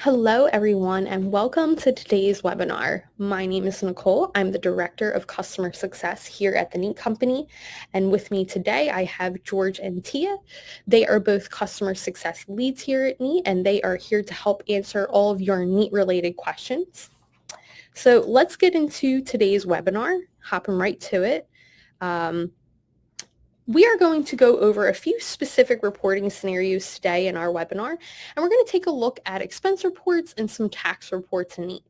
Hello, everyone, and welcome to today's webinar. My name is Nicole. I'm the Director of Customer Success here at the Neat Company. And with me today, I have George and Tia. They are both customer success leads here at Neat, and they are here to help answer all of your Neat-related questions. So let's get into today's webinar, hopping right to it. We are going to go over a few specific reporting scenarios today in our webinar, and we're going to take a look at expense reports and some tax reports in Neat.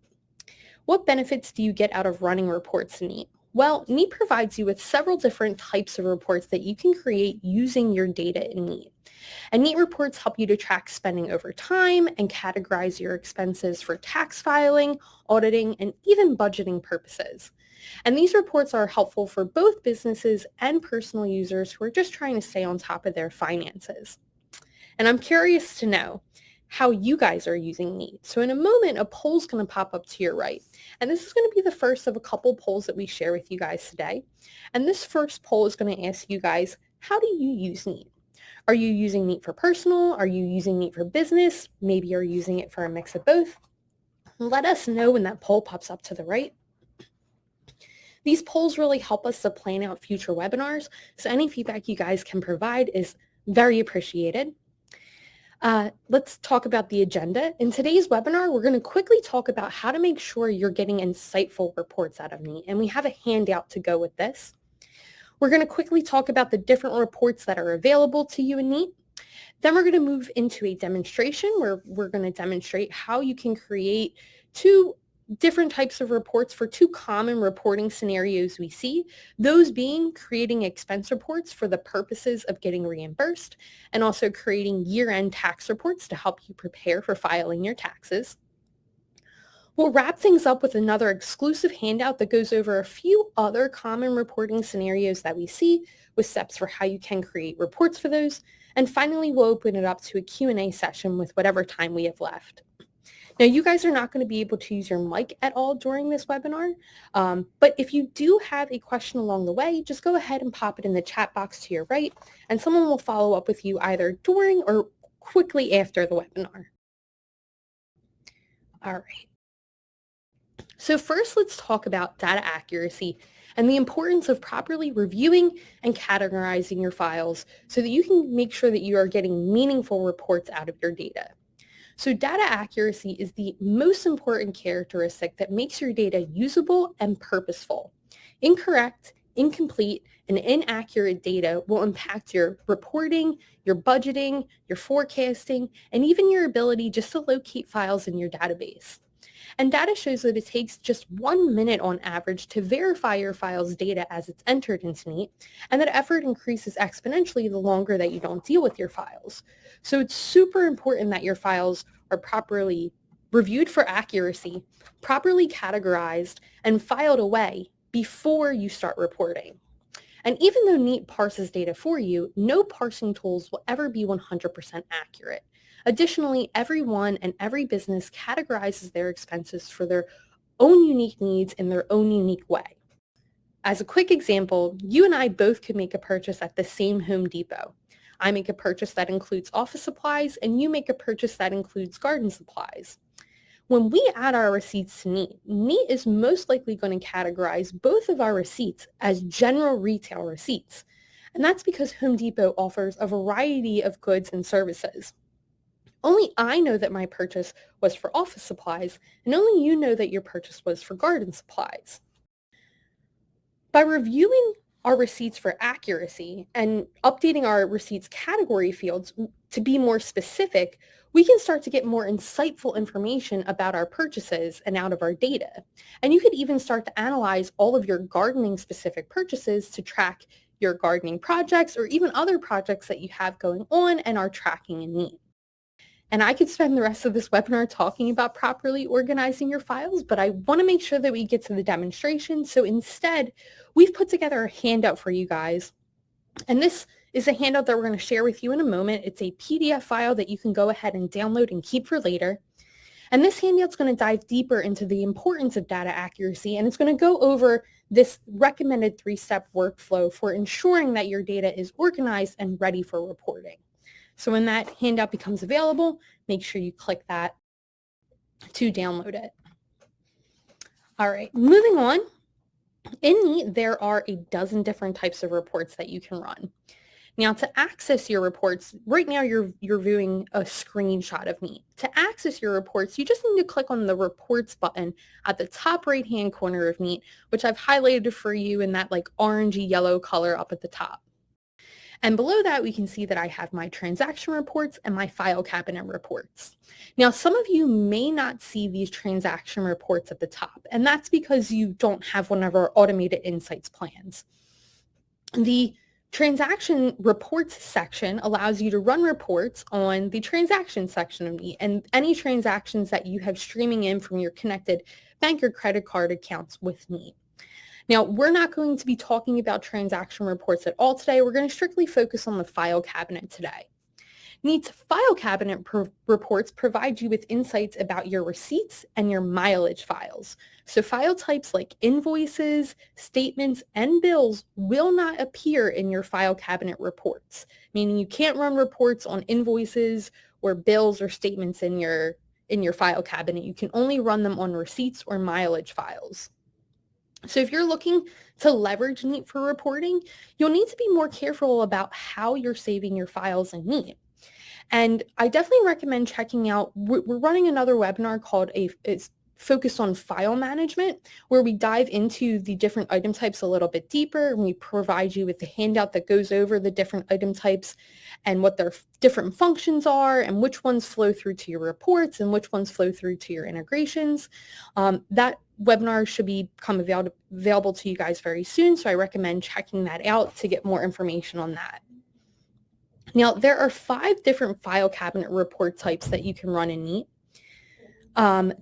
What benefits do you get out of running reports in Neat? Well, Neat provides you with several different types of reports that you can create using your data in Neat. And Neat reports help you to track spending over time and categorize your expenses for tax filing, auditing, and even budgeting purposes. And these reports are helpful for both businesses and personal users who are just trying to stay on top of their finances. And I'm curious to know how you guys are using Neat. So in a moment, a poll is going to pop up to your right. And this is going to be the first of a couple polls that we share with you guys today. And this first poll is going to ask you guys, how do you use Neat? Are you using Neat for personal? Are you using Neat for business? Maybe you're using it for a mix of both. Let us know when that poll pops up to the right. These polls really help us to plan out future webinars, so any feedback you guys can provide is very appreciated. Let's talk about the agenda. In today's webinar, we're going to quickly talk about how to make sure you're getting insightful reports out of Neat, and we have a handout to go with this. We're going to quickly talk about the different reports that are available to you in Neat. Then we're going to move into a demonstration where we're going to demonstrate how you can create two different types of reports for two common reporting scenarios we see, those being creating expense reports for the purposes of getting reimbursed and also creating year-end tax reports to help you prepare for filing your taxes. We'll wrap things up with another exclusive handout that goes over a few other common reporting scenarios that we see with steps for how you can create reports for those. And finally, we'll open it up to a Q&A session with whatever time we have left. Now, you guys are not going to be able to use your mic at all during this webinar, but if you do have a question along the way, just go ahead and pop it in the chat box to your right, and someone will follow up with you either during or quickly after the webinar. All right. So first, let's talk about data accuracy and the importance of properly reviewing and categorizing your files so that you can make sure that you are getting meaningful reports out of your data. So data accuracy is the most important characteristic that makes your data usable and purposeful. Incorrect, incomplete, and inaccurate data will impact your reporting, your budgeting, your forecasting, and even your ability just to locate files in your database. And data shows that it takes just 1 minute on average to verify your file's data as it's entered into Neat, and that effort increases exponentially the longer that you don't deal with your files. So it's super important that your files are properly reviewed for accuracy, properly categorized, and filed away before you start reporting. And even though Neat parses data for you, no parsing tools will ever be 100% accurate. Additionally, everyone and every business categorizes their expenses for their own unique needs in their own unique way. As a quick example, you and I both could make a purchase at the same Home Depot. I make a purchase that includes office supplies, and you make a purchase that includes garden supplies. When we add our receipts to Neat, Neat is most likely going to categorize both of our receipts as general retail receipts. And that's because Home Depot offers a variety of goods and services. Only I know that my purchase was for office supplies, and only you know that your purchase was for garden supplies. By reviewing our receipts for accuracy and updating our receipts category fields to be more specific, we can start to get more insightful information about our purchases and out of our data. And you could even start to analyze all of your gardening specific purchases to track your gardening projects or even other projects that you have going on and are tracking in Neat. And I could spend the rest of this webinar talking about properly organizing your files, but I want to make sure that we get to the demonstration. So instead, we've put together a handout for you guys. And this is a handout that we're going to share with you in a moment. It's a PDF file that you can go ahead and download and keep for later. And this handout's going to dive deeper into the importance of data accuracy, and it's going to go over this recommended 3-step workflow for ensuring that your data is organized and ready for reporting. So when that handout becomes available, make sure you click that to download it. All right, moving on. In Neat, there are a dozen different types of reports that you can run. Now, to access your reports, right now you're viewing a screenshot of Neat. To access your reports, you just need to click on the Reports button at the top right-hand corner of Neat, which I've highlighted for you in that like orangey yellow color up at the top. And below that, we can see that I have my transaction reports and my file cabinet reports. Now, some of you may not see these transaction reports at the top, and that's because you don't have one of our automated insights plans. The transaction reports section allows you to run reports on the transaction section of Neat and any transactions that you have streaming in from your connected bank or credit card accounts with Neat. Now, we're not going to be talking about transaction reports at all today. We're going to strictly focus on the file cabinet today. Neat's file cabinet reports provide you with insights about your receipts and your mileage files. So file types like invoices, statements, and bills will not appear in your file cabinet reports, meaning you can't run reports on invoices or bills or statements in your file cabinet. You can only run them on receipts or mileage files. So if you're looking to leverage Neat for reporting, you'll need to be more careful about how you're saving your files in Neat. And I definitely recommend checking out, we're running another webinar called it's focused on file management, where we dive into the different item types a little bit deeper, and we provide you with the handout that goes over the different item types and what their different functions are and which ones flow through to your reports and which ones flow through to your integrations. That webinar should become available to you guys very soon, so I recommend checking that out to get more information on that. Now, there are 5 different file cabinet report types that you can run in Neat.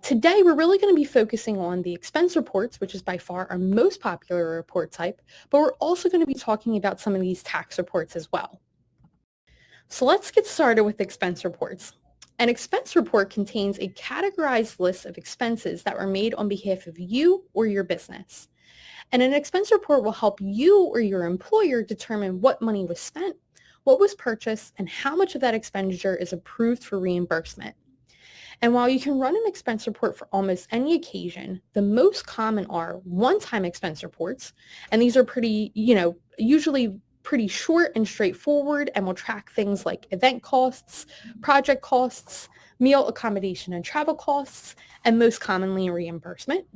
Today, we're really going to be focusing on the expense reports, which is by far our most popular report type, but we're also going to be talking about some of these tax reports as well. So let's get started with expense reports. An expense report contains a categorized list of expenses that were made on behalf of you or your business. And an expense report will help you or your employer determine what money was spent, what was purchased, and how much of that expenditure is approved for reimbursement. And while you can run an expense report for almost any occasion, the most common are one-time expense reports, and these are pretty, usually pretty short and straightforward and will track things like event costs, project costs, meal accommodation and travel costs, and most commonly reimbursement.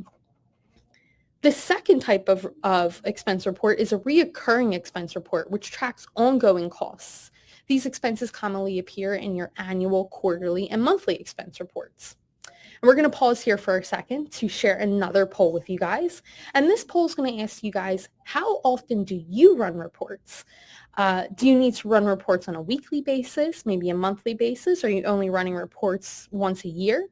The second type of expense report is a reoccurring expense report, which tracks ongoing costs. These expenses commonly appear in your annual, quarterly, and monthly expense reports. And we're going to pause here for a second to share another poll with you guys. And this poll is going to ask you guys, how often do you run reports? Do you need to run reports on a weekly basis, maybe a monthly basis? Are you only running reports once a year?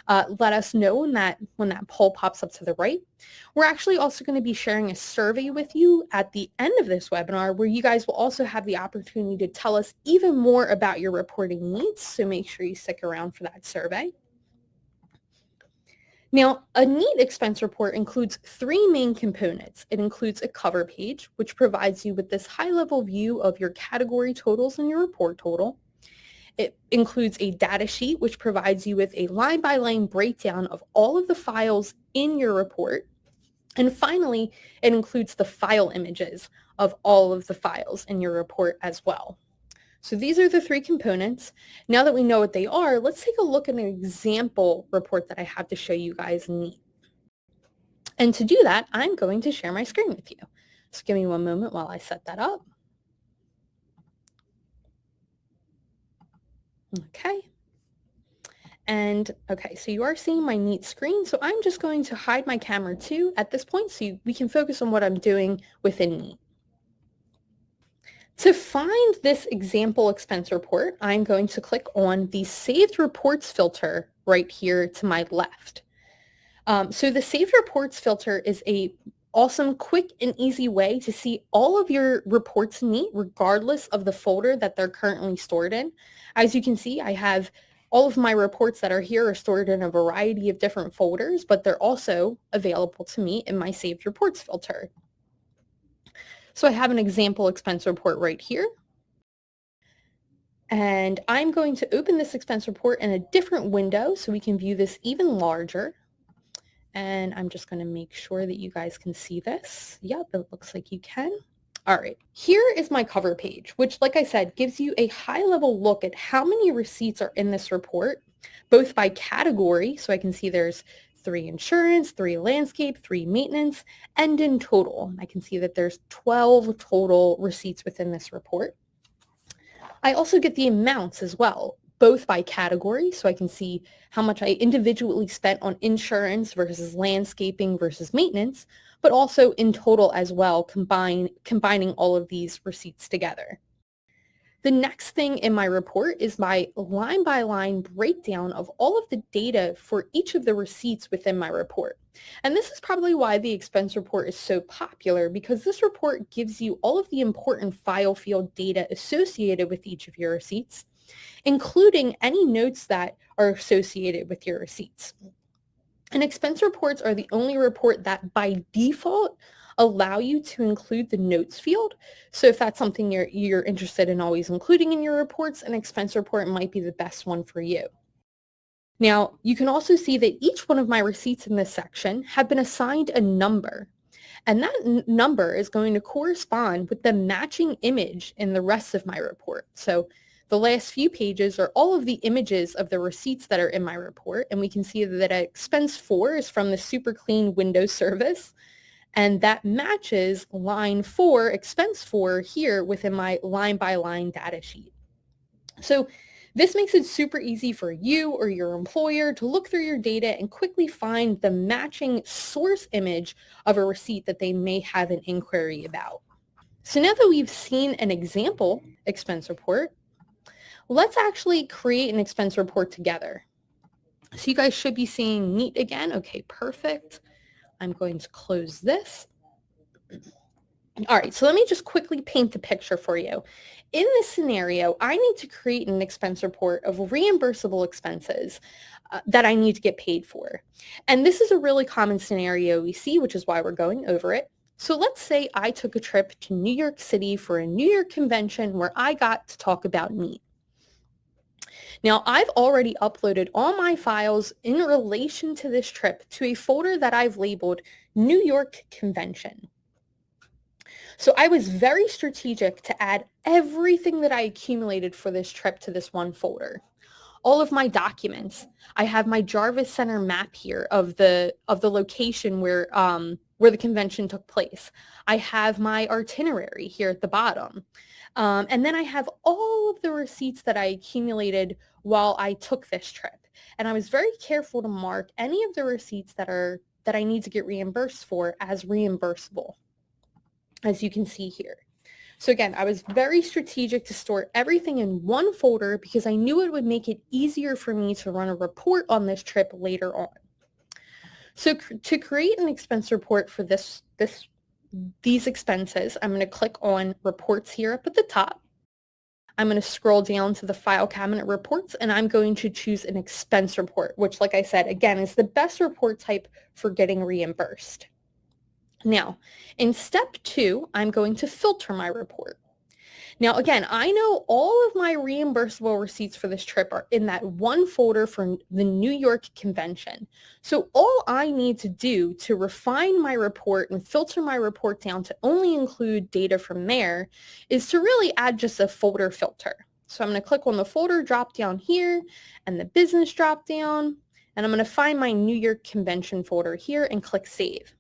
Let us know when that poll pops up to the right. We're actually also going to be sharing a survey with you at the end of this webinar, where you guys will also have the opportunity to tell us even more about your reporting needs. So make sure you stick around for that survey. Now, a Neat expense report includes 3 main components. It includes a cover page, which provides you with this high-level view of your category totals and your report total. It includes a data sheet, which provides you with a line-by-line breakdown of all of the files in your report. And finally, it includes the file images of all of the files in your report as well. So these are the 3 components. Now that we know what they are, let's take a look at an example report that I have to show you guys in Neat. And to do that, I'm going to share my screen with you. So give me one moment while I set that up. Okay. And okay, so you are seeing my Neat screen. So I'm just going to hide my camera too at this point so we can focus on what I'm doing within Neat. To find this example expense report, I'm going to click on the Saved Reports filter right here to my left. So the Saved Reports filter is a awesome, quick, and easy way to see all of your reports in Neat, regardless of the folder that they're currently stored in. As you can see, I have all of my reports that are here are stored in a variety of different folders, but they're also available to me in my Saved Reports filter. So I have an example expense report right here. And I'm going to open this expense report in a different window so we can view this even larger. And I'm just going to make sure that you guys can see this. Yep, it looks like you can. All right, here is my cover page, which, like I said, gives you a high-level look at how many receipts are in this report, both by category, so I can see there's 3 insurance, 3 landscape, 3 maintenance, and in total. I can see that there's 12 total receipts within this report. I also get the amounts as well, both by category, so I can see how much I individually spent on insurance versus landscaping versus maintenance, but also in total as well, combining all of these receipts together. The next thing in my report is my line-by-line breakdown of all of the data for each of the receipts within my report. And this is probably why the expense report is so popular, because this report gives you all of the important file field data associated with each of your receipts, including any notes that are associated with your receipts. And expense reports are the only report that by default allow you to include the notes field. So if that's something you're interested in always including in your reports, an expense report might be the best one for you. Now, you can also see that each one of my receipts in this section have been assigned a number. And that number is going to correspond with the matching image in the rest of my report. So the last few pages are all of the images of the receipts that are in my report. And we can see that expense 4 is from the super clean Windows service. And that matches line 4, expense 4 here within my line by line data sheet. So this makes it super easy for you or your employer to look through your data and quickly find the matching source image of a receipt that they may have an inquiry about. So now that we've seen an example expense report, let's actually create an expense report together. So you guys should be seeing Neat again. Okay, perfect. I'm going to close this. All right, so let me just quickly paint the picture for you. In this scenario, I need to create an expense report of reimbursable expenses that I need to get paid for. And this is a really common scenario we see, which is why we're going over it. So let's say I took a trip to New York City for a New York convention where I got to talk about meat. Now, I've already uploaded all my files in relation to this trip to a folder that I've labeled New York Convention. So I was very strategic to add everything that I accumulated for this trip to this one folder. All of my documents. I have my Jarvis Center map here of the location where the convention took place. I have my itinerary here at the bottom. And then I have all of the receipts that I accumulated while I took this trip. And I was very careful to mark any of the receipts that I need to get reimbursed for as reimbursable, as you can see here. So again, I was very strategic to store everything in one folder because I knew it would make it easier for me to run a report on this trip later on. So to create an expense report for these expenses, I'm going to click on Reports here up at the top. I'm going to scroll down to the File Cabinet Reports, and I'm going to choose an expense report, which, like I said, again, is the best report type for getting reimbursed. Now, in step 2, I'm going to filter my report. Now, again, I know all of my reimbursable receipts for this trip are in that one folder for the New York convention. So all I need to do to refine my report and filter my report down to only include data from there is to really add just a folder filter. So I'm going to click on the folder drop down here and the business drop down, and I'm going to find my New York convention folder here and click save.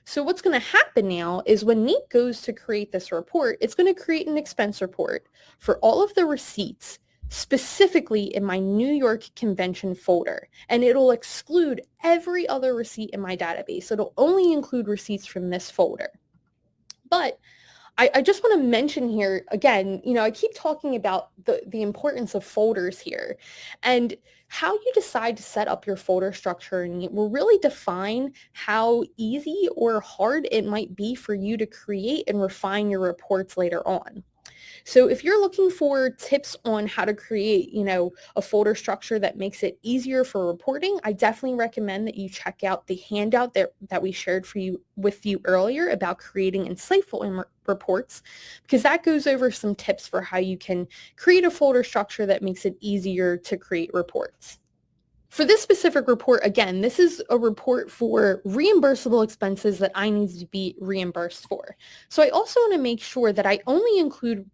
So what's going to happen now is when Neat goes to create this report, it's going to create an expense report for all of the receipts specifically in my New York convention folder. And it'll exclude every other receipt in my database. It'll only include receipts from this folder. But I just want to mention here, again, I keep talking about the importance of folders here. And how you decide to set up your folder structure and will really define how easy or hard it might be for you to create and refine your reports later on. So if you're looking for tips on how to create, a folder structure that makes it easier for reporting, I definitely recommend that you check out the handout that we shared with you earlier about creating insightful reports, because that goes over some tips for how you can create a folder structure that makes it easier to create reports. For this specific report, again, this is a report for reimbursable expenses that I need to be reimbursed for. So I also want to make sure that I only include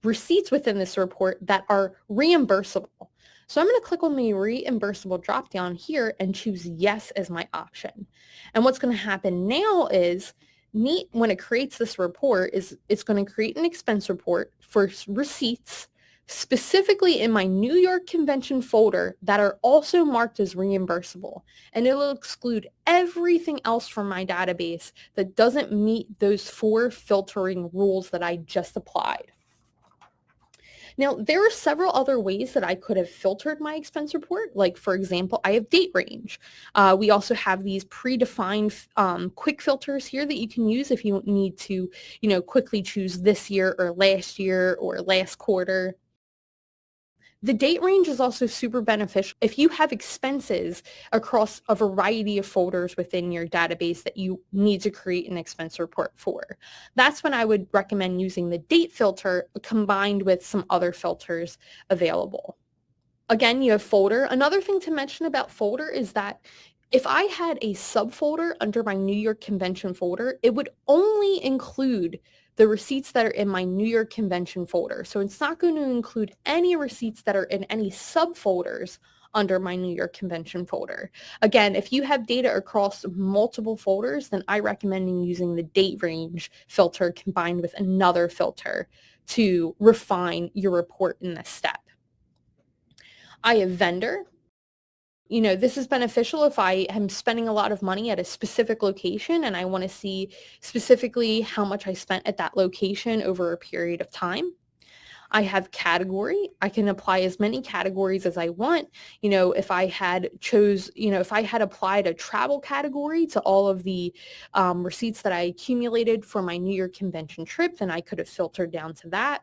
receipts within this report that are reimbursable. So I'm going to click on the reimbursable dropdown here and choose yes as my option. And what's going to happen now is Neat, when it creates this report, is it's going to create an expense report for receipts specifically in my New York convention folder that are also marked as reimbursable. And it'll exclude everything else from my database that doesn't meet those 4 filtering rules that I just applied. Now, there are several other ways that I could have filtered my expense report. Like, for example, I have date range. We also have these predefined quick filters here that you can use if you need to, quickly choose this year or last quarter. The date range is also super beneficial if you have expenses across a variety of folders within your database that you need to create an expense report for. That's when I would recommend using the date filter combined with some other filters available. Again, you have folder. Another thing to mention about folder is that if I had a subfolder under my New York Convention folder, it would only include the receipts that are in my New York Convention folder. So it's not going to include any receipts that are in any subfolders under my New York Convention folder. Again, if you have data across multiple folders, then I recommend using the date range filter combined with another filter to refine your report in this step. I have vendor. This is beneficial if I am spending a lot of money at a specific location and I want to see specifically how much I spent at that location over a period of time. I have category. I can apply as many categories as I want. If I had applied a travel category to all of the receipts that I accumulated for my New York convention trip, then I could have filtered down to that.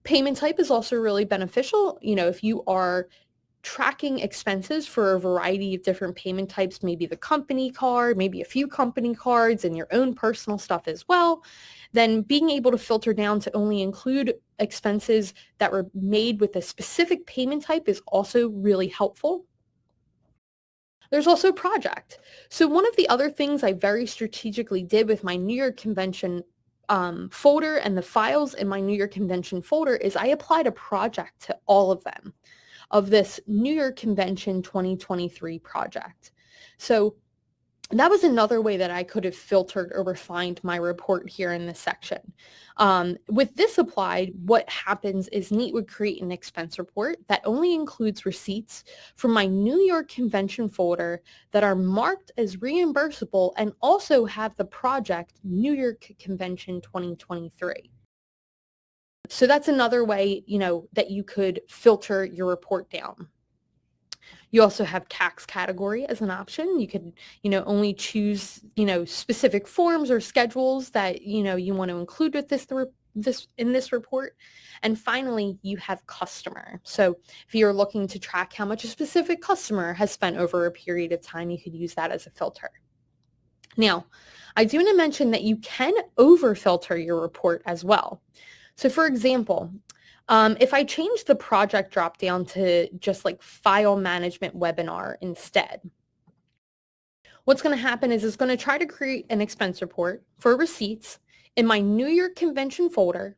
Payment type is also really beneficial. If you are tracking expenses for a variety of different payment types, maybe the company card, maybe a few company cards and your own personal stuff as well, then being able to filter down to only include expenses that were made with a specific payment type is also really helpful. There's also project. So one of the other things I very strategically did with my New York convention folder and the files in my New York convention folder is I applied a project to all of them of this New York Convention 2023 project. So that was another way that I could have filtered or refined my report here in this section. With this applied, what happens is Neat would create an expense report that only includes receipts from my New York Convention folder that are marked as reimbursable and also have the project New York Convention 2023. So that's another way, that you could filter your report down. You also have tax category as an option. You could, only choose, specific forms or schedules that, you want to include with this report. And finally, you have customer. So if you're looking to track how much a specific customer has spent over a period of time, you could use that as a filter. Now, I do want to mention that you can over-filter your report as well. So for example, if I change the project dropdown to just like file management webinar instead, what's going to happen is it's going to try to create an expense report for receipts in my New York convention folder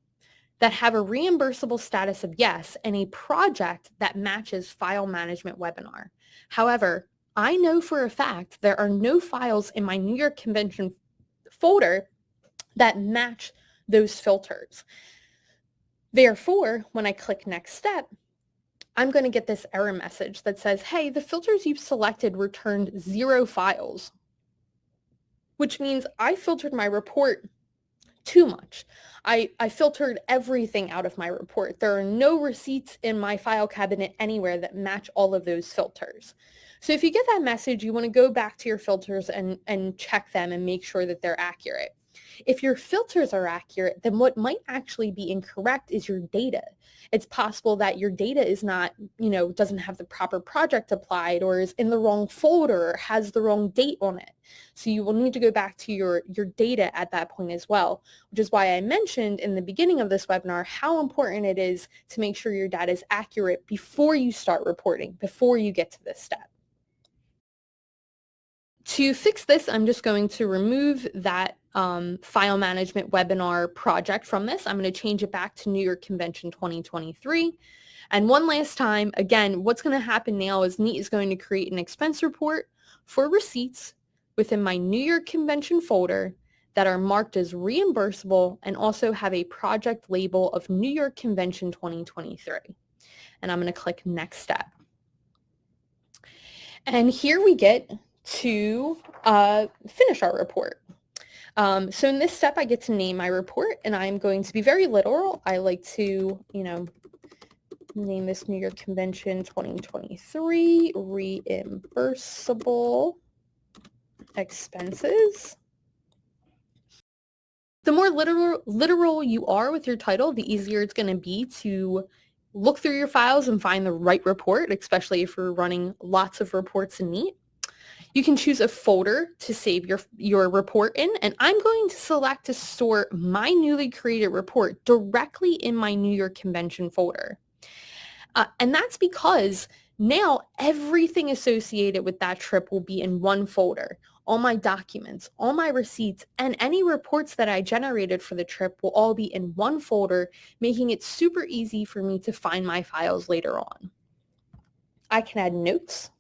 that have a reimbursable status of yes and a project that matches file management webinar. However, I know for a fact there are no files in my New York convention folder that match those filters. Therefore, when I click next step, I'm going to get this error message that says, hey, the filters you've selected returned 0 files, which means I filtered my report too much. I filtered everything out of my report. There are no receipts in my file cabinet anywhere that match all of those filters. So if you get that message, you want to go back to your filters and check them and make sure that they're accurate. If your filters are accurate, then what might actually be incorrect is your data. It's possible that your data is not, doesn't have the proper project applied, or is in the wrong folder, or has the wrong date on it. So you will need to go back to your data at that point as well, which is why I mentioned in the beginning of this webinar how important it is to make sure your data is accurate before you start reporting, before you get to this step. To fix this, I'm just going to remove that file management webinar project from this. I'm going to change it back to New York Convention 2023. And one last time, again, what's going to happen now is Neat is going to create an expense report for receipts within my New York Convention folder that are marked as reimbursable and also have a project label of New York Convention 2023. And I'm going to click Next Step. And here we get to finish our report. So in this step, I get to name my report, and I'm going to be very literal. I like to, name this New York Convention 2023 reimbursable expenses. The more literal you are with your title, the easier it's going to be to look through your files and find the right report, especially if you're running lots of reports in Neat. You can choose a folder to save your report in, and I'm going to select to store my newly created report directly in my New York Convention folder. And that's because now everything associated with that trip will be in one folder. All my documents, all my receipts, and any reports that I generated for the trip will all be in one folder, making it super easy for me to find my files later on. I can add notes.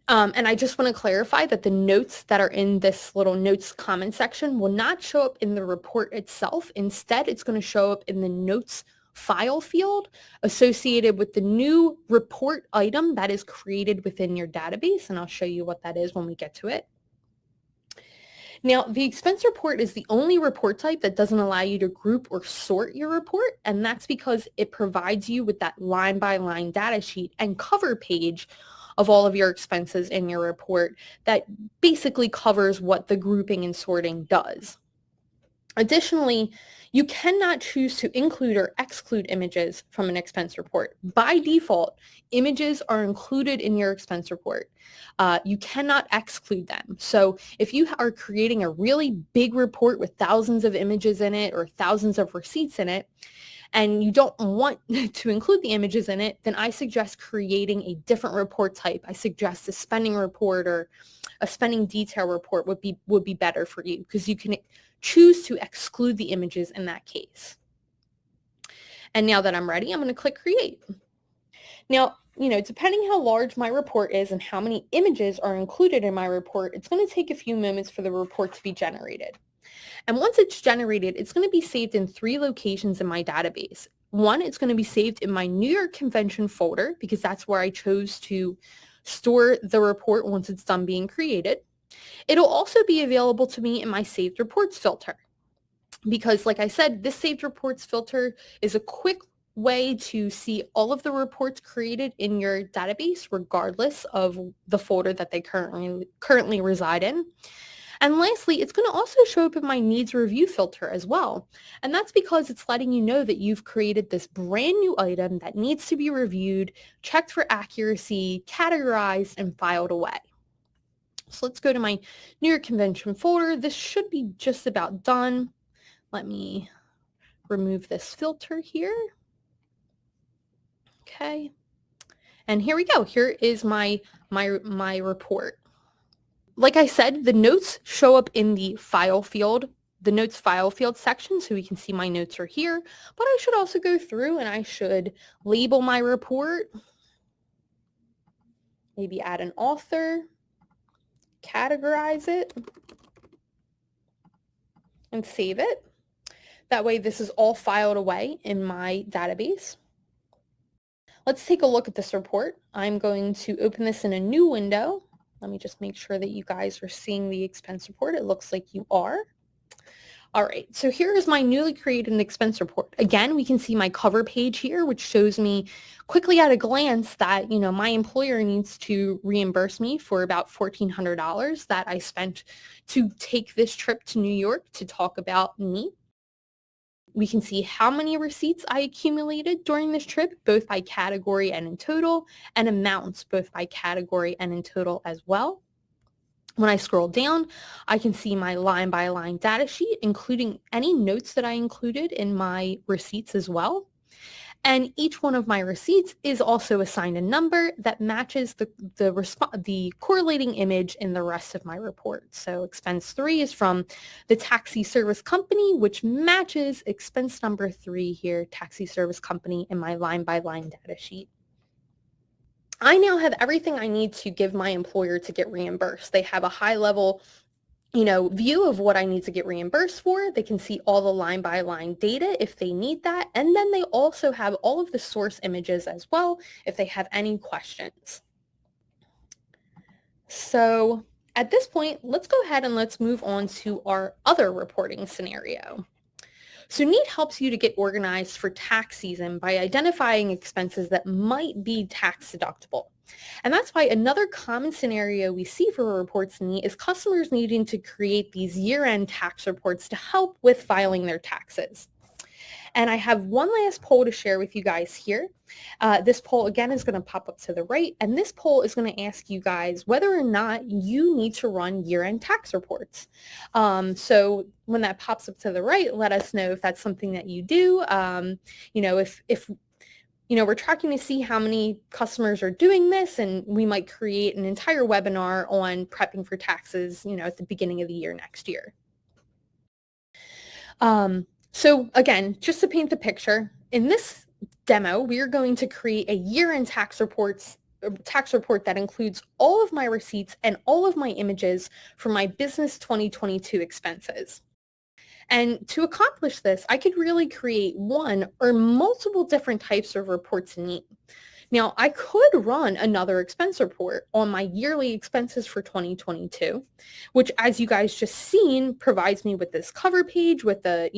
And I just want to clarify that the notes that are in this little notes comment section will not show up in the report itself. Instead, it's going to show up in the notes file field associated with the new report item that is created within your database. And I'll show you what that is when we get to it. Now, the expense report is the only report type that doesn't allow you to group or sort your report, and that's because it provides you with that line-by-line data sheet and cover page of all of your expenses in your report that basically covers what the grouping and sorting does. Additionally, you cannot choose to include or exclude images from an expense report. By default, images are included in your expense report. You cannot exclude them. So if you are creating a really big report with thousands of images in it or thousands of receipts in it, and you don't want to include the images in it, then I suggest creating a different report type. I suggest a spending report or a spending detail report would be better for you, because you can choose to exclude the images in that case. And now that I'm ready, I'm going to click Create. Now, depending how large my report is and how many images are included in my report, it's going to take a few moments for the report to be generated. And once it's generated, it's going to be saved in 3 locations in my database. One, it's going to be saved in my New York Convention folder, because that's where I chose to store the report once it's done being created. It'll also be available to me in my saved reports filter, because like I said, this saved reports filter is a quick way to see all of the reports created in your database, regardless of the folder that they currently reside in. And lastly, it's going to also show up in my needs review filter as well. And that's because it's letting you know that you've created this brand new item that needs to be reviewed, checked for accuracy, categorized, and filed away. So let's go to my New York Convention folder. This should be just about done. Let me remove this filter here. Okay. And here we go. Here is my report. Like I said, the notes show up in the file field, the notes file field section, so we can see my notes are here. But I should also go through and I should label my report, maybe add an author, categorize it, and save it. That way this is all filed away in my database. Let's take a look at this report. I'm going to open this in a new window. Let me just make sure that you guys are seeing the expense report. It looks like you are. All right, so here is my newly created expense report. Again, we can see my cover page here, which shows me quickly at a glance that, my employer needs to reimburse me for about $1,400 that I spent to take this trip to New York to talk about me. We can see how many receipts I accumulated during this trip, both by category and in total, and amounts both by category and in total as well. When I scroll down, I can see my line-by-line data sheet, including any notes that I included in my receipts as well. And each one of my receipts is also assigned a number that matches the correlating image in the rest of my report. So expense 3 is from the taxi service company, which matches expense number 3 here, taxi service company, in my line-by-line data sheet. I now have everything I need to give my employer to get reimbursed. They have a high level view of what I need to get reimbursed for. They can see all the line by line data if they need that. And then they also have all of the source images as well if they have any questions. So at this point, let's go ahead and let's move on to our other reporting scenario. So Neat helps you to get organized for tax season by identifying expenses that might be tax deductible. And that's why another common scenario we see for reports in Neat is customers needing to create these year-end tax reports to help with filing their taxes. And I have one last poll to share with you guys here. This poll, again, is going to pop up to the right. And this poll is going to ask you guys whether or not you need to run year-end tax reports. So when that pops up to the right, let us know if that's something that you do. If we're tracking to see how many customers are doing this, and we might create an entire webinar on prepping for taxes, at the beginning of the year next year. So again, just to paint the picture, in this demo, we are going to create a year-end tax report that includes all of my receipts and all of my images for my business 2022 expenses. And to accomplish this, I could really create one or multiple different types of reports in Neat. Now, I could run another expense report on my yearly expenses for 2022, which, as you guys just seen, provides me with this cover page with a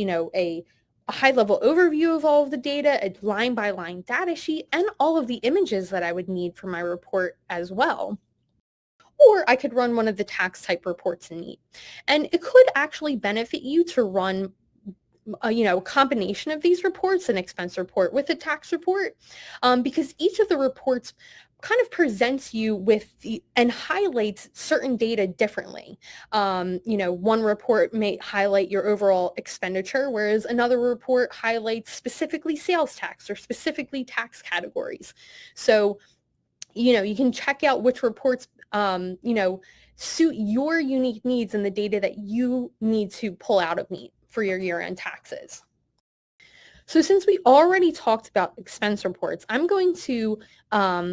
high-level overview of all of the data, a line-by-line data sheet, and all of the images that I would need for my report as well. Or I could run one of the tax type reports in Neat. And it could actually benefit you to run a combination of these reports, an expense report with a tax report, because each of the reports kind of presents you with and highlights certain data differently. One report may highlight your overall expenditure, whereas another report highlights specifically sales tax or specifically tax categories. So, you can check out which reports, suit your unique needs and the data that you need to pull out of Neat for your year-end taxes. So since we already talked about expense reports, I'm going to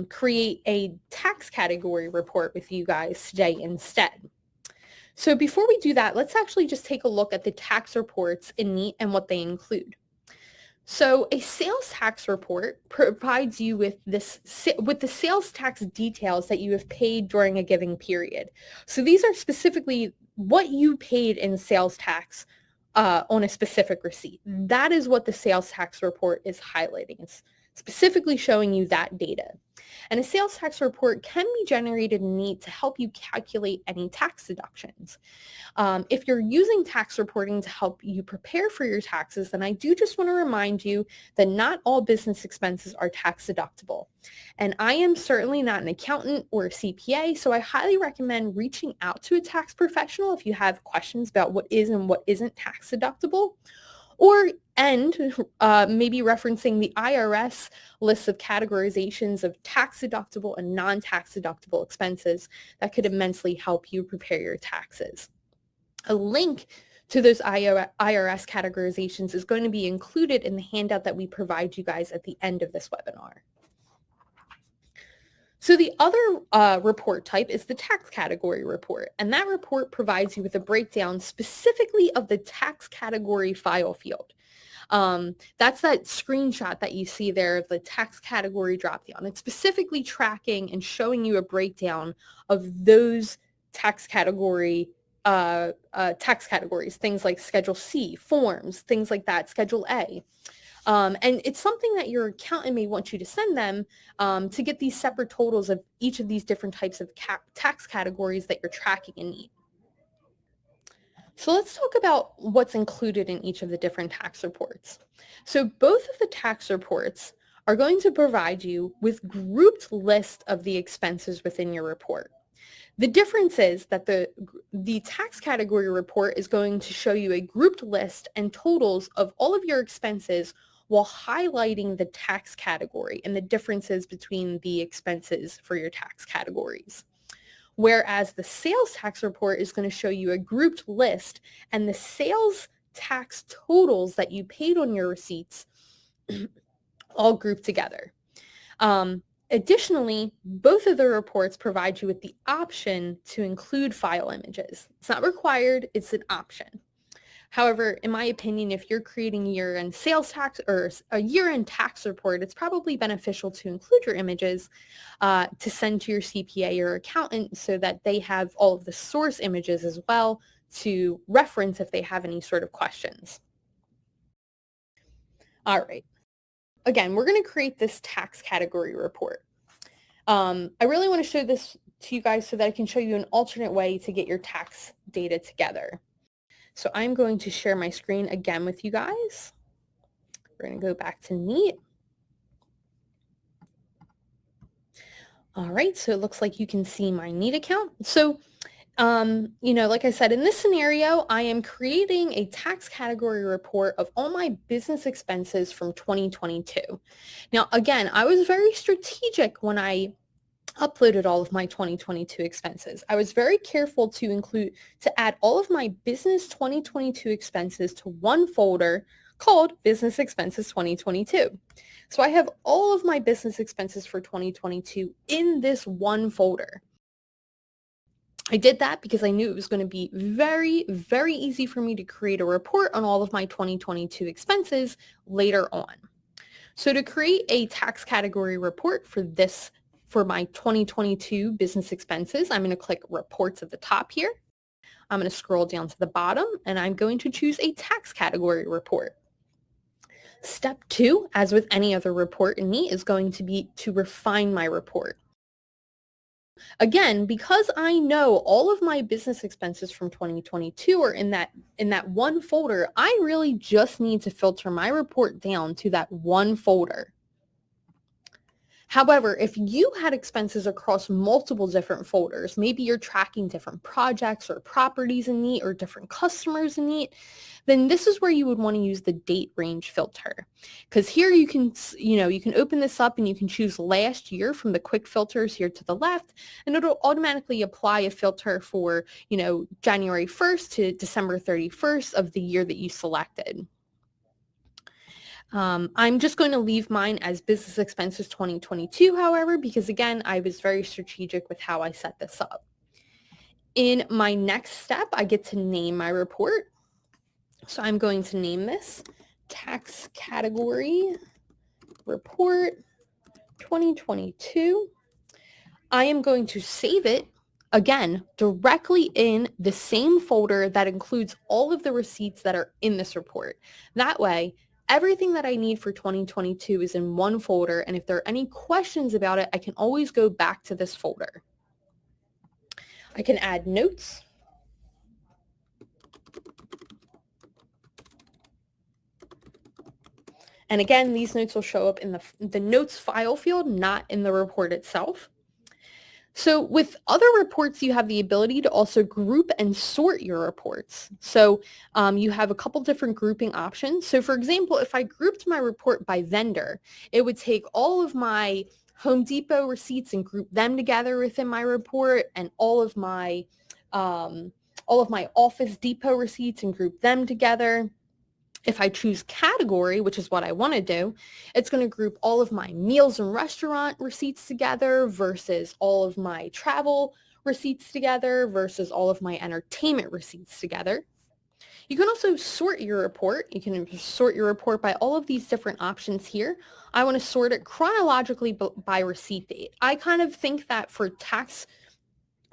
create a tax category report with you guys today instead. So before we do that, let's actually just take a look at the tax reports in Neat and what they include. So a sales tax report provides you with the sales tax details that you have paid during a given period. So these are specifically what you paid in sales tax on a specific receipt. That is what the sales tax report is highlighting. It's specifically showing you that data. And a sales tax report can be generated in Neat to help you calculate any tax deductions. If you're using tax reporting to help you prepare for your taxes, then I do just want to remind you that not all business expenses are tax deductible. And I am certainly not an accountant or a CPA, so I highly recommend reaching out to a tax professional if you have questions about what is and what isn't tax deductible, maybe referencing the IRS list of categorizations of tax deductible and non-tax deductible expenses that could immensely help you prepare your taxes. A link to those IRS categorizations is going to be included in the handout that we provide you guys at the end of this webinar. So the other report type is the tax category report, and that report provides you with a breakdown specifically of the tax category file field. That's that screenshot that you see there of the tax category dropdown. It's specifically tracking and showing you a breakdown of those tax category tax categories, things like Schedule C, forms, things like that, Schedule A. And it's something that your accountant may want you to send them to get these separate totals of each of these different types of tax categories that you're tracking and need. So let's talk about what's included in each of the different tax reports. So both of the tax reports are going to provide you with grouped list of the expenses within your report. The difference is that the tax category report is going to show you a grouped list and totals of all of your expenses while highlighting the tax category and the differences between the expenses for your tax categories. Whereas the sales tax report is going to show you a grouped list and the sales tax totals that you paid on your receipts all grouped together. Additionally, both of the reports provide you with the option to include file images. It's not required, it's an option. However, in my opinion, if you're creating year-end sales tax or a year-end tax report, it's probably beneficial to include your images to send to your CPA or accountant so that they have all of the source images as well to reference if they have any sort of questions. All right. Again, we're going to create this tax category report. I really want to show this to you guys so that I can show you an alternate way to get your tax data together. So I'm going to share my screen again with you guys. We're going to go back to Neat. All right, so it looks like you can see my Neat account. So, like I said, in this scenario, I am creating a tax category report of all my business expenses from 2022. Now, again, I was very strategic when I uploaded all of my 2022 expenses. I was very careful to add all of my business 2022 expenses to one folder called Business Expenses 2022. So I have all of my business expenses for 2022 in this one folder. I did that because I knew it was going to be very, very easy for me to create a report on all of my 2022 expenses later on. So to create a tax category report for my 2022 business expenses, I'm going to click Reports at the top here. I'm going to scroll down to the bottom and I'm going to choose a tax category report. Step 2, as with any other report in Neat, is going to be to refine my report. Again, because I know all of my business expenses from 2022 are in that one folder, I really just need to filter my report down to that one folder. However, if you had expenses across multiple different folders, maybe you're tracking different projects or properties in Neat or different customers in Neat, then this is where you would want to use the date range filter. Because here you can open this up and you can choose last year from the quick filters here to the left, and it'll automatically apply a filter for, January 1st to December 31st of the year that you selected. I'm just going to leave mine as business expenses 2022, however, because again, I was very strategic with how I set this up. In my next step, I get to name my report. So I'm going to name this Tax Category Report 2022. I am going to save it, again, directly in the same folder that includes all of the receipts that are in this report. That way, everything that I need for 2022 is in one folder, and if there are any questions about it, I can always go back to this folder. I can add notes. And again, these notes will show up in the notes file field, not in the report itself. So with other reports, you have the ability to also group and sort your reports. So you have a couple different grouping options. So for example, if I grouped my report by vendor, it would take all of my Home Depot receipts and group them together within my report, and all of my Office Depot receipts and group them together. If I choose category, which is what I want to do, it's going to group all of my meals and restaurant receipts together versus all of my travel receipts together versus all of my entertainment receipts together. You can also sort your report. You can sort your report by all of these different options here. I want to sort it chronologically by receipt date. I kind of think that for tax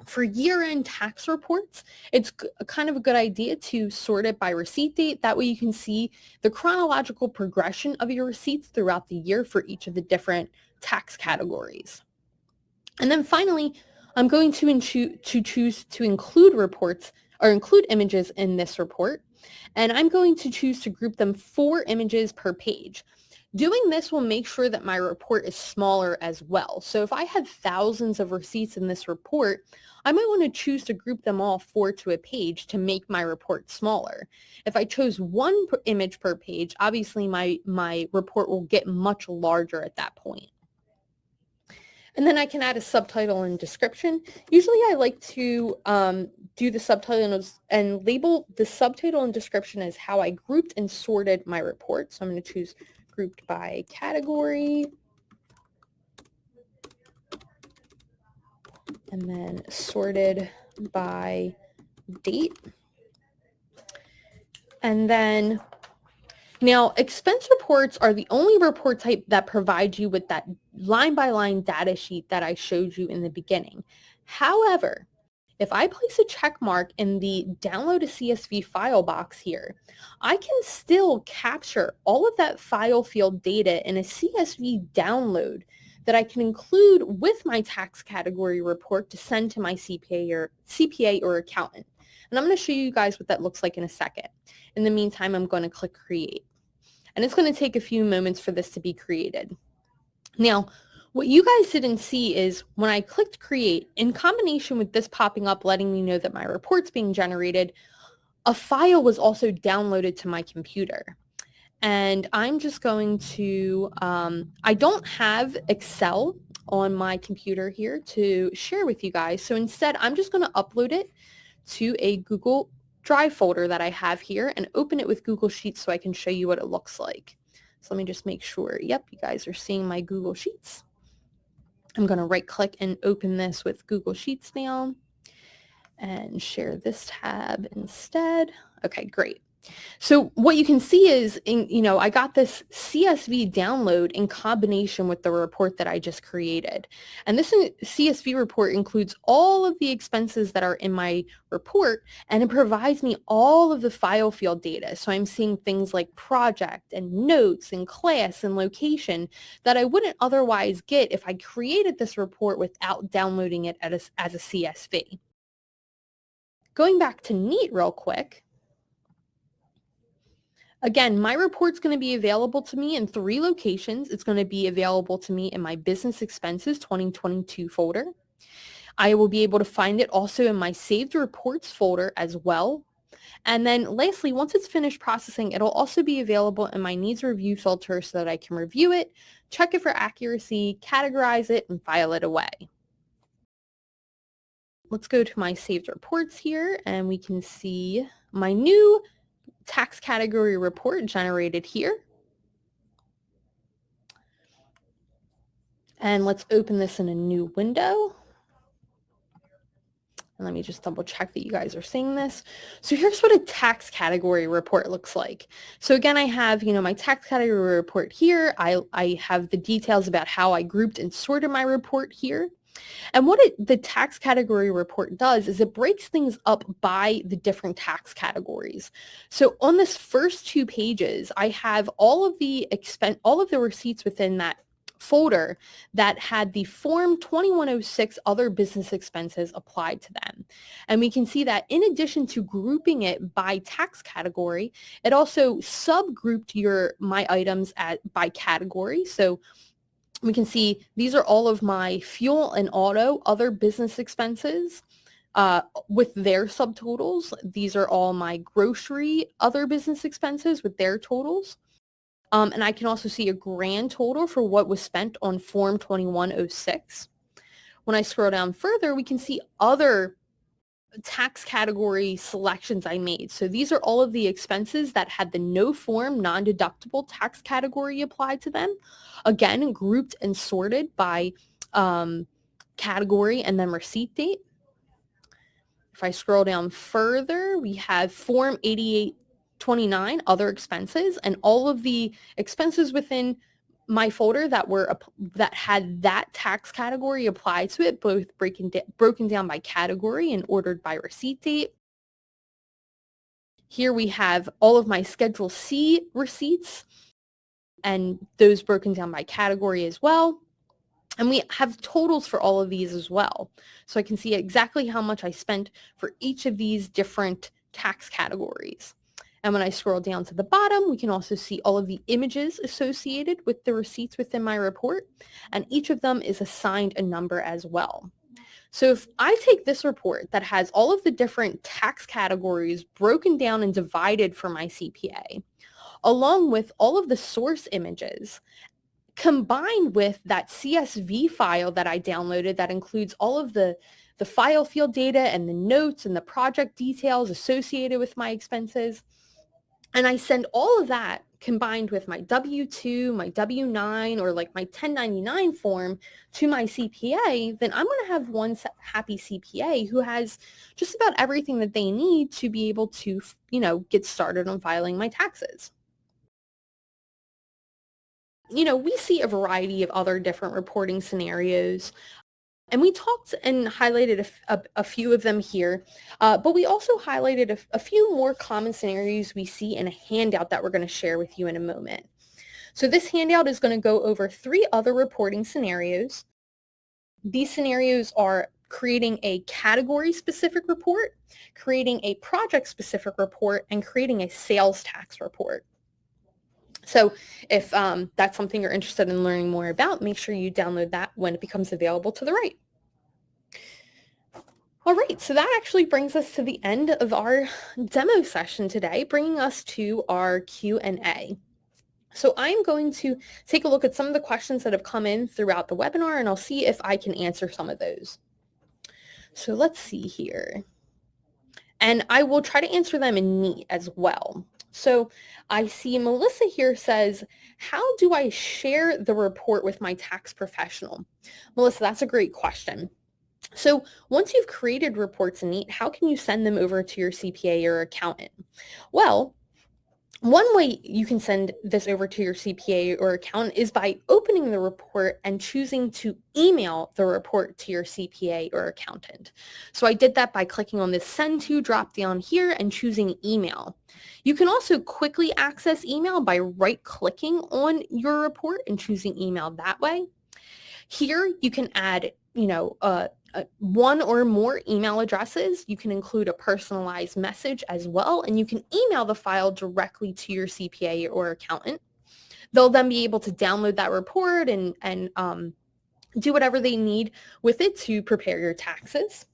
For year-end tax reports, it's kind of a good idea to sort it by receipt date. That way you can see the chronological progression of your receipts throughout the year for each of the different tax categories. And then finally, I'm going to choose to include reports or include images in this report. And I'm going to choose to group them 4 images per page. Doing this will make sure that my report is smaller as well. So if I had thousands of receipts in this report, I might want to choose to group them all 4 to a page to make my report smaller. If I chose one image per page, obviously my report will get much larger at that point. And then I can add a subtitle and description. Usually I like to do the subtitle and label the subtitle and description as how I grouped and sorted my report. So I'm going to choose grouped by category, and then sorted by date. And then now expense reports are the only report type that provides you with that line-by-line data sheet that I showed you in the beginning. However, if I place a check mark in the download a CSV file box here, I can still capture all of that file field data in a CSV download that I can include with my tax category report to send to my CPA or accountant. And I'm going to show you guys what that looks like in a second. In the meantime, I'm going to click create. And it's going to take a few moments for this to be created. Now, what you guys didn't see is when I clicked create, in combination with this popping up letting me know that my report's being generated, a file was also downloaded to my computer. And I'm just going to, I don't have Excel on my computer here to share with you guys. So instead, I'm just going to upload it to a Google Drive folder that I have here and open it with Google Sheets so I can show you what it looks like. So let me just make sure, yep, you guys are seeing my Google Sheets. I'm going to right click and open this with Google Sheets now and share this tab instead. Okay, great. So what you can see is, I got this CSV download in combination with the report that I just created. And this CSV report includes all of the expenses that are in my report, and it provides me all of the file field data. So I'm seeing things like project and notes and class and location that I wouldn't otherwise get if I created this report without downloading it as a CSV. Going back to Neat real quick, again, my report's going to be available to me in 3 locations. It's going to be available to me in my Business Expenses 2022 folder. I will be able to find it also in my Saved Reports folder as well. And then lastly, once it's finished processing, it'll also be available in my Needs Review filter so that I can review it, check it for accuracy, categorize it, and file it away. Let's go to my Saved Reports here, and we can see my new tax category report generated here. And let's open this in a new window. And let me just double check that you guys are seeing this. So here's what a tax category report looks like. So again, I have, my tax category report here. I have the details about how I grouped and sorted my report here. And what the tax category report does is it breaks things up by the different tax categories. So on this first 2 pages, I have all of the receipts within that folder that had the Form 2106 other business expenses applied to them. And we can see that in addition to grouping it by tax category, it also subgrouped my items by category. So we can see these are all of my fuel and auto other business expenses with their subtotals. These are all my grocery other business expenses with their totals. And I can also see a grand total for what was spent on Form 2106. When I scroll down further, we can see other tax category selections I made. So these are all of the expenses that had the no form, non-deductible tax category applied to them. Again, grouped and sorted by category and then receipt date. If I scroll down further, we have Form 8829, other expenses, and all of the expenses within my folder that had that tax category applied to it, both broken down by category and ordered by receipt date. Here we have all of my Schedule C receipts and those broken down by category as well. And we have totals for all of these as well. So I can see exactly how much I spent for each of these different tax categories. And when I scroll down to the bottom, we can also see all of the images associated with the receipts within my report, and each of them is assigned a number as well. So if I take this report that has all of the different tax categories broken down and divided for my CPA, along with all of the source images, combined with that CSV file that I downloaded that includes all of the file field data and the notes and the project details associated with my expenses, and I send all of that combined with my W-2, my W-9, or like my 1099 form to my CPA, then I'm going to have one happy CPA who has just about everything that they need to be able to, get started on filing my taxes. We see a variety of other different reporting scenarios. And we talked and highlighted a few of them here, but we also highlighted a few more common scenarios we see in a handout that we're going to share with you in a moment. So this handout is going to go over 3 other reporting scenarios. These scenarios are creating a category-specific report, creating a project-specific report, and creating a sales tax report. So if that's something you're interested in learning more about, make sure you download that when it becomes available to the right. All right, so that actually brings us to the end of our demo session today, bringing us to our Q&A. So I'm going to take a look at some of the questions that have come in throughout the webinar, and I'll see if I can answer some of those. So let's see here. And I will try to answer them in neat as well. So I see Melissa here says, how do I share the report with my tax professional? Melissa, that's a great question. So once you've created reports in Neat, how can you send them over to your CPA or accountant? Well, one way you can send this over to your CPA or accountant is by opening the report and choosing to email the report to your CPA or accountant. So I did that by clicking on this Send To drop down here and choosing email. You can also quickly access email by right-clicking on your report and choosing email that way. Here you can add, one or more email addresses. You can include a personalized message as well, and you can email the file directly to your CPA or accountant. They'll then be able to download that report and do whatever they need with it to prepare your taxes.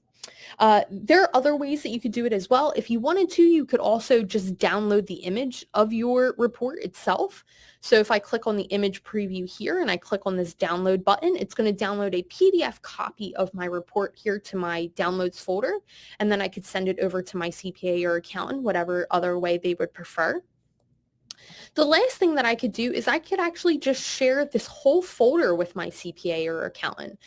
There are other ways that you could do it as well. If you wanted to, you could also just download the image of your report itself. So if I click on the image preview here and I click on this download button, it's going to download a PDF copy of my report here to my downloads folder, and then I could send it over to my CPA or accountant, whatever other way they would prefer. The last thing that I could do is I could actually just share this whole folder with my CPA or accountant.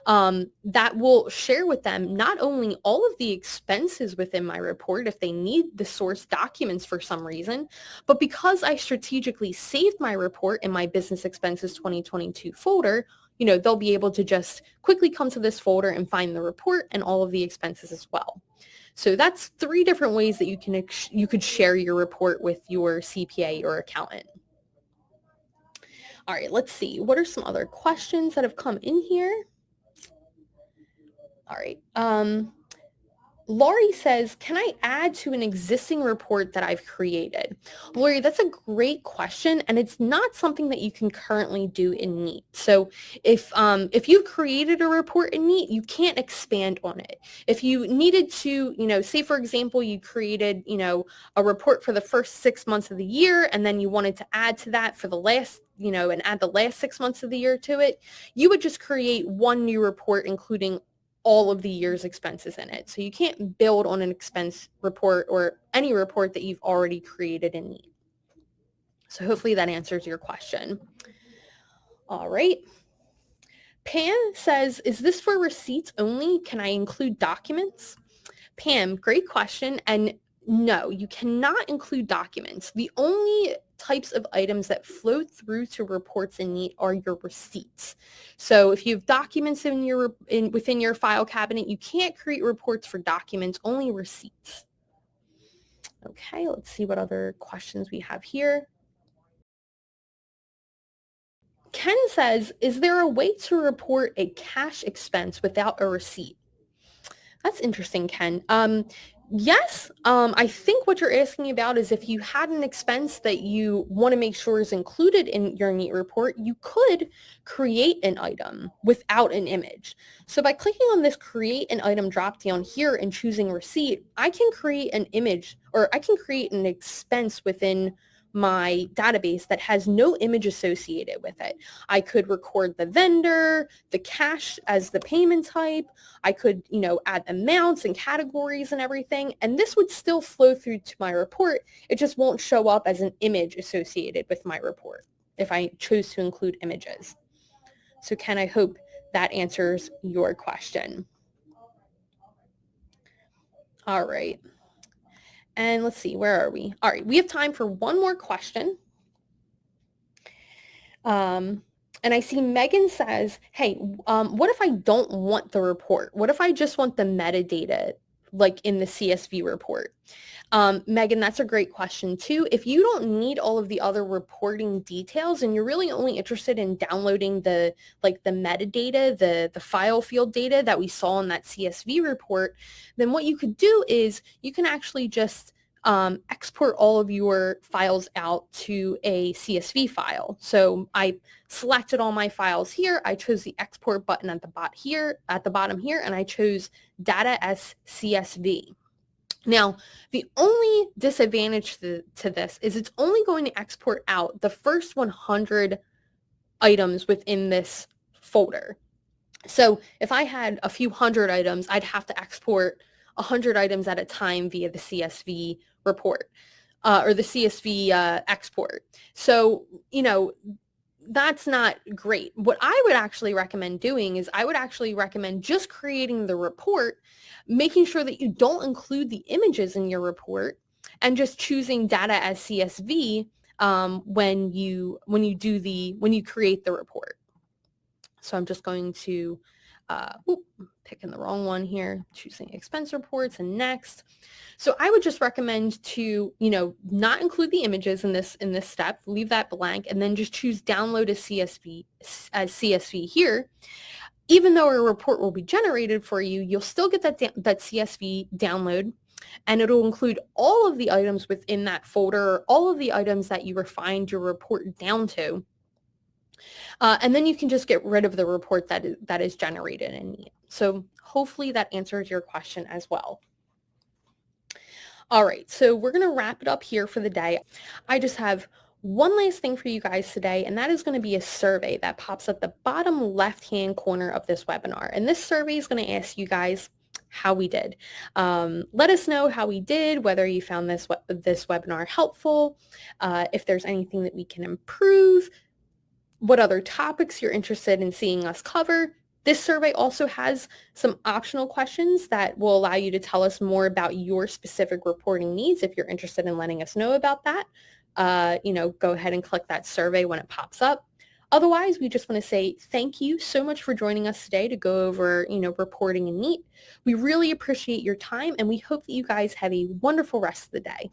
That will share with them not only all of the expenses within my report if they need the source documents for some reason, but because I strategically saved my report in my Business Expenses 2022 folder, they'll be able to just quickly come to this folder and find the report and all of the expenses as well. So that's 3 different ways that you could share your report with your CPA or accountant. All right, let's see. What are some other questions that have come in here? All right. Laurie says, can I add to an existing report that I've created? Laurie, that's a great question, and it's not something that you can currently do in Neat. So if you've created a report in Neat, you can't expand on it. If you needed to, say for example, you created, a report for the first 6 months of the year, and then you wanted to add to that for the last, and add the last 6 months of the year to it, you would just create one new report, including all of the year's expenses in it. So you can't build on an expense report or any report that you've already created in Neat. So hopefully that answers your question. All right. Pam says, is this for receipts only? Can I include documents? Pam, great question. And no, you cannot include documents. The only types of items that flow through to reports in Neat are your receipts. So if you have documents within your file cabinet, you can't create reports for documents, only receipts. Okay, let's see what other questions we have here. Ken says, is there a way to report a cash expense without a receipt? That's interesting, Ken. Yes, I think what you're asking about is if you had an expense that you want to make sure is included in your Neat report, you could create an item without an image. So by clicking on this create an item drop down here and choosing receipt, I can create an image or I can create an expense within my database that has no image associated with it. I could record the vendor, the cash as the payment type. I could, add amounts and categories and everything, and this would still flow through to my report. It just won't show up as an image associated with my report if I choose to include images. So Ken, I hope that answers your question. All right. And let's see, where are we? All right, we have time for one more question. And I see Megan says, hey, what if I don't want the report? What if I just want the metadata like in the CSV report? Megan, that's a great question too. If you don't need all of the other reporting details and you're really only interested in downloading the metadata, the file field data that we saw in that CSV report, then what you could do is you can actually just export all of your files out to a CSV file. So I selected all my files here. I chose the export button at the bottom here, and I chose data as CSV. Now, the only disadvantage to this is it's only going to export out the first 100 items within this folder. So if I had a few hundred items, I'd have to export 100 items at a time via the CSV report or the CSV export. So, that's not great. What I would actually recommend doing is I would actually recommend just creating the report, making sure that you don't include the images in your report, and just choosing data as CSV when you create the report. So I'm just going to picking the wrong one here, choosing expense reports and next. So I would just recommend to, not include the images in this step, leave that blank, and then just choose download as CSV here. Even though a report will be generated for you, you'll still get that CSV download, and it'll include all of the items within that folder, all of the items that you refined your report down to. And then you can just get rid of the report that is generated in Neat. So hopefully that answers your question as well. All right, so we're going to wrap it up here for the day. I just have one last thing for you guys today, and that is going to be a survey that pops at the bottom left-hand corner of this webinar. And this survey is going to ask you guys how we did. Let us know how we did, whether you found this webinar helpful, if there's anything that we can improve, what other topics you're interested in seeing us cover. This survey also has some optional questions that will allow you to tell us more about your specific reporting needs. If you're interested in letting us know about that, go ahead and click that survey when it pops up. Otherwise, we just want to say thank you so much for joining us today to go over, reporting in Neat. We really appreciate your time, and we hope that you guys have a wonderful rest of the day.